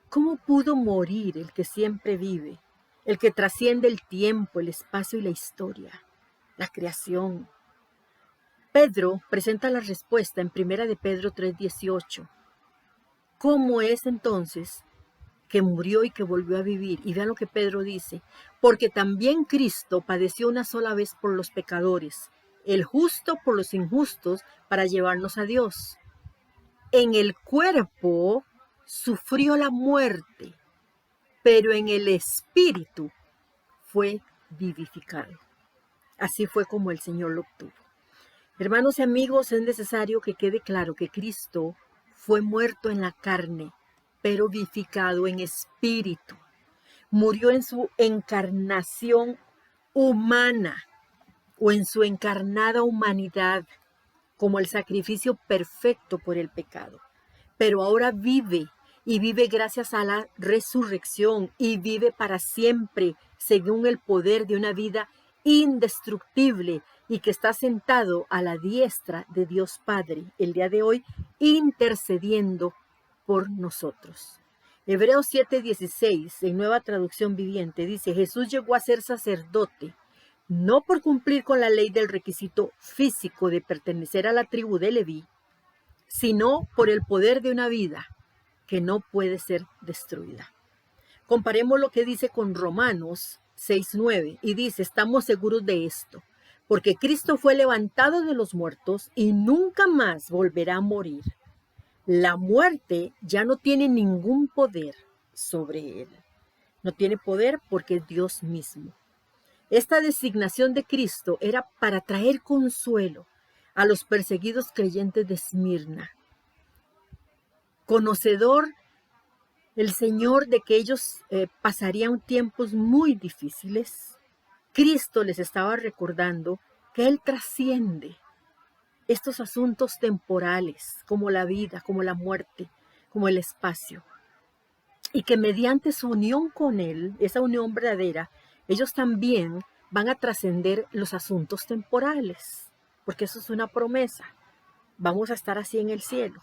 ¿Cómo pudo morir el que siempre vive, el que trasciende el tiempo, el espacio y la historia, la creación? Pedro presenta la respuesta en 1 de Pedro 3:18. ¿Cómo es entonces que murió y que volvió a vivir? Y vean lo que Pedro dice: porque también Cristo padeció una sola vez por los pecadores, el justo por los injustos, para llevarnos a Dios. En el cuerpo sufrió la muerte, pero en el espíritu fue vivificado. Así fue como el Señor lo obtuvo. Hermanos y amigos, es necesario que quede claro que Cristo fue muerto en la carne, pero vivificado en espíritu. Murió en su encarnación humana o en su encarnada humanidad como el sacrificio perfecto por el pecado. Pero ahora vive, y vive gracias a la resurrección, y vive para siempre según el poder de una vida indestructible, y que está sentado a la diestra de Dios Padre el día de hoy, intercediendo por nosotros. Hebreos 7:16, en Nueva Traducción Viviente, dice: Jesús llegó a ser sacerdote, no por cumplir con la ley del requisito físico de pertenecer a la tribu de Leví, sino por el poder de una vida que no puede ser destruida. Comparemos lo que dice con Romanos 6:9, y dice: estamos seguros de esto, porque Cristo fue levantado de los muertos y nunca más volverá a morir. La muerte ya no tiene ningún poder sobre él. No tiene poder porque es Dios mismo. Esta designación de Cristo era para traer consuelo a los perseguidos creyentes de Esmirna. Conocedor el Señor de que ellos pasarían tiempos muy difíciles, Cristo les estaba recordando que Él trasciende estos asuntos temporales, como la vida, como la muerte, como el espacio, y que mediante su unión con Él, esa unión verdadera, ellos también van a trascender los asuntos temporales, porque eso es una promesa. Vamos a estar así en el cielo.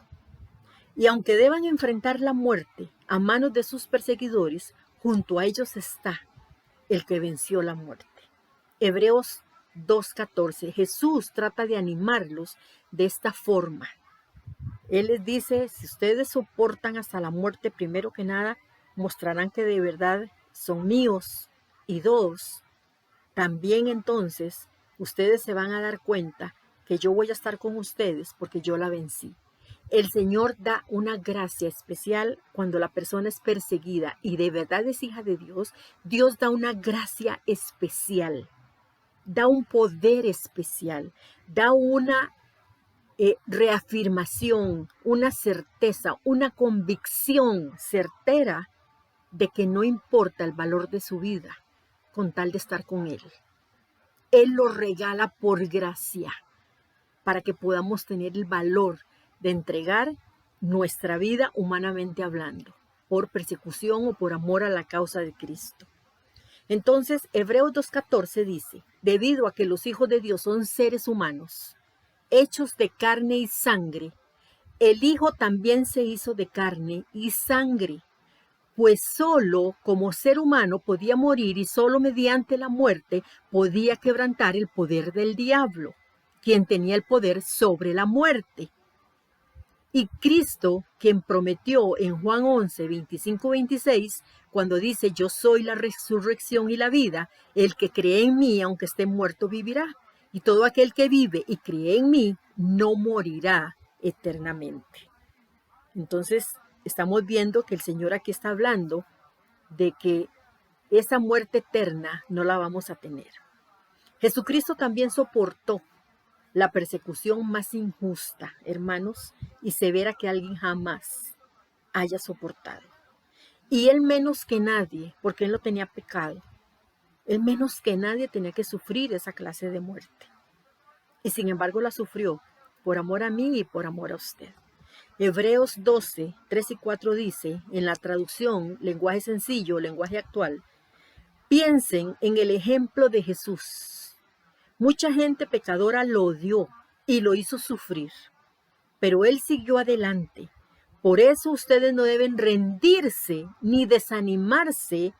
Y aunque deban enfrentar la muerte a manos de sus perseguidores, junto a ellos está el que venció la muerte. Hebreos 2:14. Jesús trata de animarlos de esta forma. Él les dice: si ustedes soportan hasta la muerte, primero que nada, mostrarán que de verdad son míos. Y dos, también entonces ustedes se van a dar cuenta que yo voy a estar con ustedes porque yo la vencí. El Señor da una gracia especial cuando la persona es perseguida y de verdad es hija de Dios. Dios da una gracia especial, da un poder especial, da una reafirmación, una certeza, una convicción certera de que no importa el valor de su vida con tal de estar con Él. Él lo regala por gracia para que podamos tener el valor de entregar nuestra vida humanamente hablando, por persecución o por amor a la causa de Cristo. Entonces, Hebreos 2:14 dice: debido a que los hijos de Dios son seres humanos, hechos de carne y sangre, el Hijo también se hizo de carne y sangre, pues solo como ser humano podía morir y solo mediante la muerte podía quebrantar el poder del diablo, quien tenía el poder sobre la muerte. Y Cristo, quien prometió en Juan 11, 25-26, cuando dice: yo soy la resurrección y la vida, el que cree en mí, aunque esté muerto, vivirá. Y todo aquel que vive y cree en mí, no morirá eternamente. Entonces, estamos viendo que el Señor aquí está hablando de que esa muerte eterna no la vamos a tener. Jesucristo también soportó la persecución más injusta, hermanos, y severa que alguien jamás haya soportado. Y él menos que nadie, porque él no tenía pecado, él menos que nadie tenía que sufrir esa clase de muerte. Y sin embargo la sufrió por amor a mí y por amor a usted. Hebreos 12, 3 y 4 dice, en la traducción, lenguaje sencillo, lenguaje actual, piensen en el ejemplo de Jesús. Mucha gente pecadora lo odió y lo hizo sufrir, pero él siguió adelante. Por eso ustedes no deben rendirse ni desanimarse,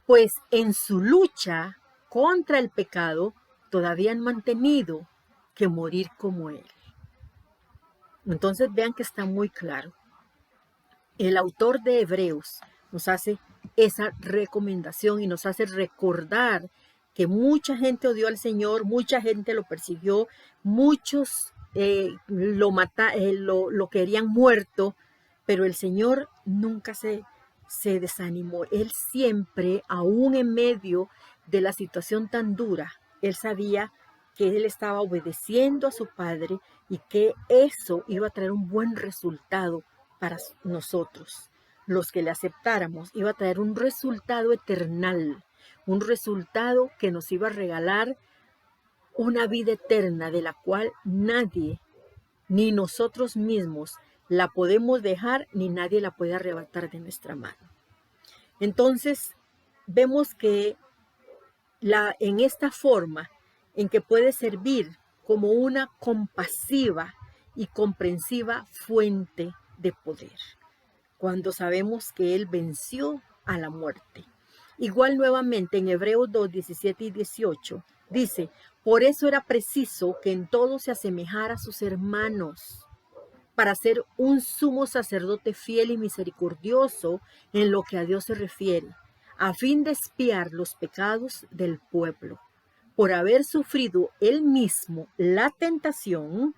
pues en su lucha contra el pecado todavía han mantenido que morir como él. Entonces vean que está muy claro. El autor de Hebreos nos hace esa recomendación y nos hace recordar que mucha gente odió al Señor, mucha gente lo persiguió, muchos lo querían muerto, pero el Señor nunca se desanimó. Él siempre, aún en medio de la situación tan dura, él sabía que él estaba obedeciendo a su Padre y que eso iba a traer un buen resultado para nosotros. Los que le aceptáramos, iba a traer un resultado eternal, un resultado que nos iba a regalar una vida eterna de la cual nadie, ni nosotros mismos, la podemos dejar, ni nadie la puede arrebatar de nuestra mano. Entonces, vemos que en esta forma en que puede servir como una compasiva y comprensiva fuente de poder, cuando sabemos que Él venció a la muerte. Igual nuevamente en Hebreos 2, 17 y 18 dice, por eso era preciso que en todo se asemejara a sus hermanos, para ser un sumo sacerdote fiel y misericordioso en lo que a Dios se refiere, a fin de expiar los pecados del pueblo, por haber sufrido él mismo la tentación,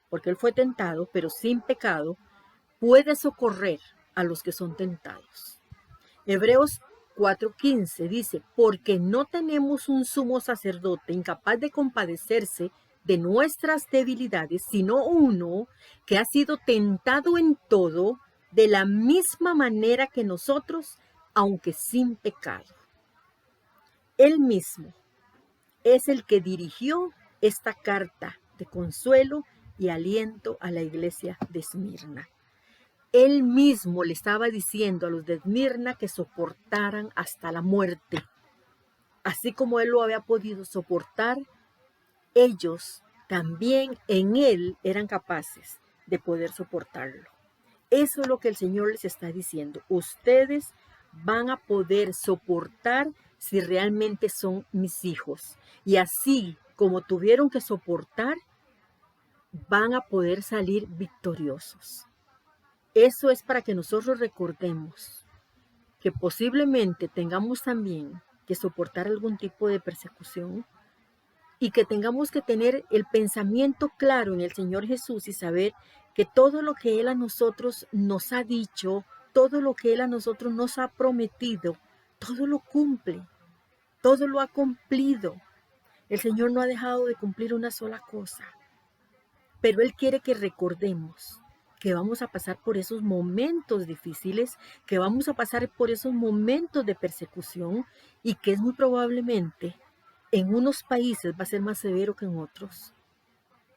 porque él fue tentado, pero sin pecado, puede socorrer a los que son tentados. Hebreos 4:15 dice, porque no tenemos un sumo sacerdote incapaz de compadecerse de nuestras debilidades, sino uno que ha sido tentado en todo de la misma manera que nosotros, aunque sin pecado. Él mismo es el que dirigió esta carta de consuelo y aliento a la iglesia de Esmirna. Él mismo le estaba diciendo a los de Esmirna que soportaran hasta la muerte. Así como él lo había podido soportar, ellos también en él eran capaces de poder soportarlo. Eso es lo que el Señor les está diciendo. Ustedes van a poder soportar si realmente son mis hijos. Y así como tuvieron que soportar, van a poder salir victoriosos. Eso es para que nosotros recordemos que posiblemente tengamos también que soportar algún tipo de persecución y que tengamos que tener el pensamiento claro en el Señor Jesús y saber que todo lo que Él a nosotros nos ha dicho, todo lo que Él a nosotros nos ha prometido, todo lo cumple, todo lo ha cumplido. El Señor no ha dejado de cumplir una sola cosa, pero Él quiere que recordemos que vamos a pasar por esos momentos difíciles, que vamos a pasar por esos momentos de persecución y que es muy probablemente en unos países va a ser más severo que en otros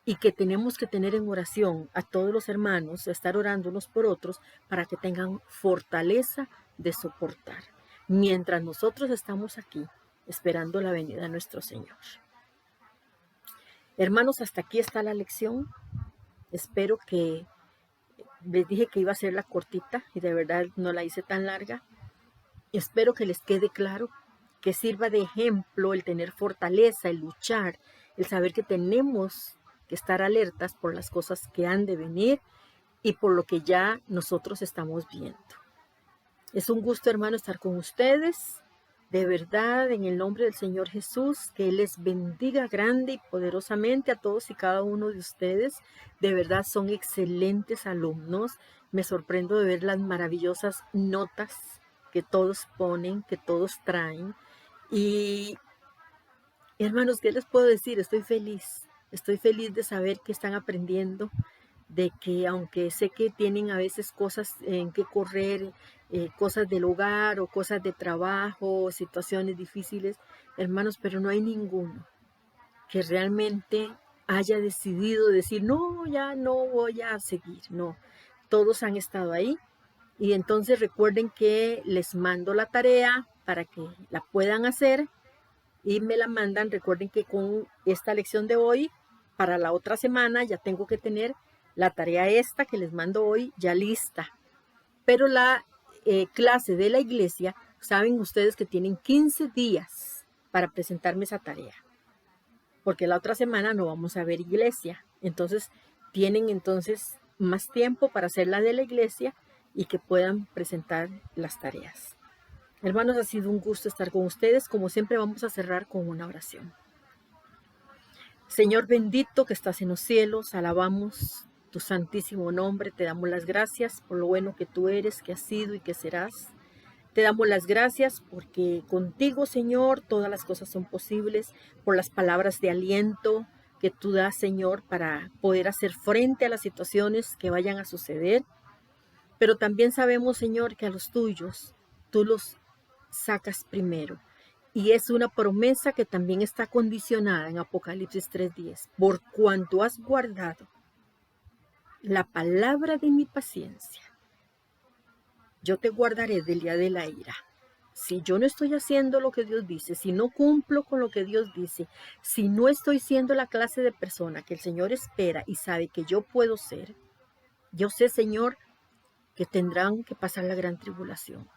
y que tenemos que tener en oración a todos los hermanos, estar orando unos por otros para que tengan fortaleza de soportar, mientras nosotros estamos aquí esperando la venida de nuestro Señor. Hermanos, hasta aquí está la lección. Espero que les dije que iba a ser la cortita y de verdad no la hice tan larga. Espero que les quede claro, que sirva de ejemplo el tener fortaleza, el luchar, el saber que tenemos que estar alertas por las cosas que han de venir y por lo que ya nosotros estamos viendo. Es un gusto, hermano, estar con ustedes. De verdad, en el nombre del Señor Jesús, que Él les bendiga grande y poderosamente a todos y cada uno de ustedes. De verdad, son excelentes alumnos. Me sorprendo de ver las maravillosas notas que todos ponen, que todos traen. Y Hermanos, ¿qué les puedo decir? Estoy feliz de saber que están aprendiendo, de que aunque sé que tienen a veces cosas en que correr, cosas del hogar o cosas de trabajo, o situaciones difíciles, hermanos, pero no hay ninguno que realmente haya decidido decir, no, ya no voy a seguir. No, todos han estado ahí. Y entonces recuerden que les mando la tarea para que la puedan hacer y me la mandan. Recuerden que con esta lección de hoy, para la otra semana ya tengo que tener la tarea esta que les mando hoy ya lista. Pero la clase de la iglesia, saben ustedes que tienen 15 días para presentarme esa tarea, porque la otra semana no vamos a ver iglesia. Entonces tienen entonces más tiempo para hacer la de la iglesia y que puedan presentar las tareas. Hermanos, ha sido un gusto estar con ustedes. Como siempre, vamos a cerrar con una oración. Señor bendito que estás en los cielos, alabamos tu santísimo nombre. Te damos las gracias por lo bueno que tú eres, que has sido y que serás. Te damos las gracias porque contigo, Señor, todas las cosas son posibles, por las palabras de aliento que tú das, Señor, para poder hacer frente a las situaciones que vayan a suceder. Pero también sabemos, Señor, que a los tuyos tú los sacas primero. Y es una promesa que también está condicionada en Apocalipsis 3:10. Por cuanto has guardado la palabra de mi paciencia, yo te guardaré del día de la ira. Si yo no estoy haciendo lo que Dios dice, si no cumplo con lo que Dios dice, si no estoy siendo la clase de persona que el Señor espera y sabe que yo puedo ser, yo sé, Señor, que tendrán que pasar la gran tribulación.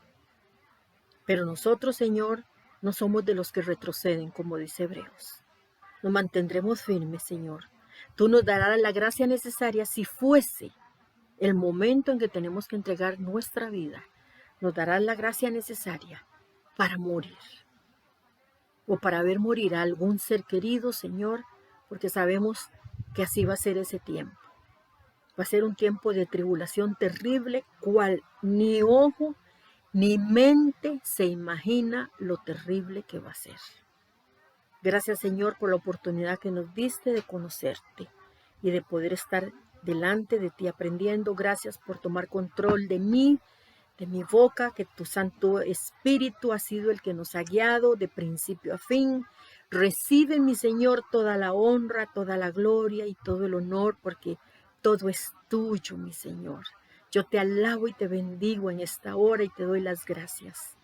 Pero nosotros, Señor, no somos de los que retroceden, como dice Hebreos. Nos mantendremos firmes, Señor. Tú nos darás la gracia necesaria si fuese el momento en que tenemos que entregar nuestra vida. Nos darás la gracia necesaria para morir o para ver morir a algún ser querido, Señor, porque sabemos que así va a ser ese tiempo. Va a ser un tiempo de tribulación terrible, cual ni ojo ni mente se imagina lo terrible que va a ser. Gracias, Señor, por la oportunidad que nos diste de conocerte y de poder estar delante de ti aprendiendo. Gracias por tomar control de mí, de mi boca, que tu Santo Espíritu ha sido el que nos ha guiado de principio a fin. Recibe, mi Señor, toda la honra, toda la gloria y todo el honor, porque todo es tuyo, mi Señor. Yo te alabo y te bendigo en esta hora y te doy las gracias.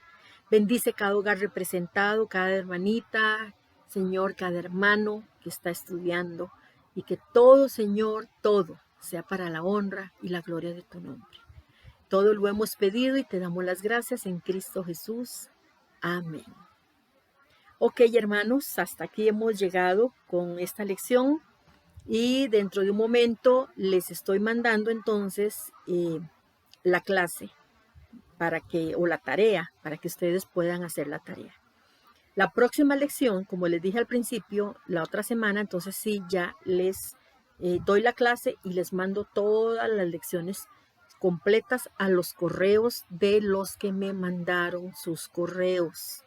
Bendice cada hogar representado, cada hermanita, Señor, cada hermano que está estudiando, y que todo, Señor, todo sea para la honra y la gloria de tu nombre. Todo lo hemos pedido y te damos las gracias en Cristo Jesús. Amén. Ok, hermanos, hasta aquí hemos llegado con esta lección y dentro de un momento les estoy mandando entonces la clase o la tarea para que ustedes puedan hacer la tarea. La próxima lección, como les dije al principio, la otra semana, entonces sí, ya les doy la clase y les mando todas las lecciones completas a los correos de los que me mandaron sus correos.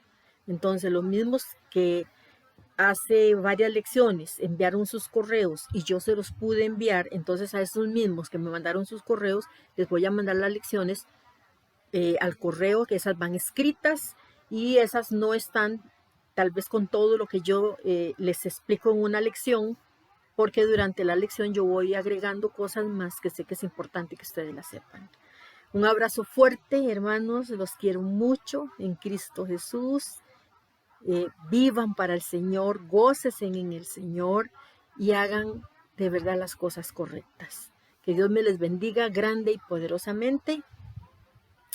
Entonces, los mismos que hace varias lecciones enviaron sus correos y yo se los pude enviar, entonces a esos mismos que me mandaron sus correos, les voy a mandar las lecciones al correo, que esas van escritas y esas no están tal vez con todo lo que yo les explico en una lección, porque durante la lección yo voy agregando cosas más que sé que es importante que ustedes las sepan. Un abrazo fuerte, hermanos, los quiero mucho en Cristo Jesús. Vivan para el Señor, gócense en el Señor y hagan de verdad las cosas correctas. Que Dios me les bendiga grande y poderosamente.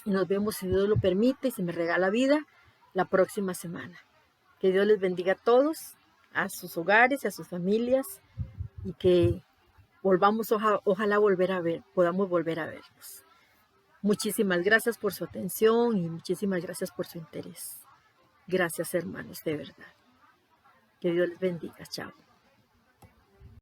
Y nos vemos, si Dios lo permite y si me regala vida, la próxima semana. Que Dios les bendiga a todos, a sus hogares y a sus familias, y que volvamos, ojalá podamos volver a vernos. Muchísimas gracias por su atención y muchísimas gracias por su interés. Gracias, hermanos, de verdad. Que Dios les bendiga. Chao.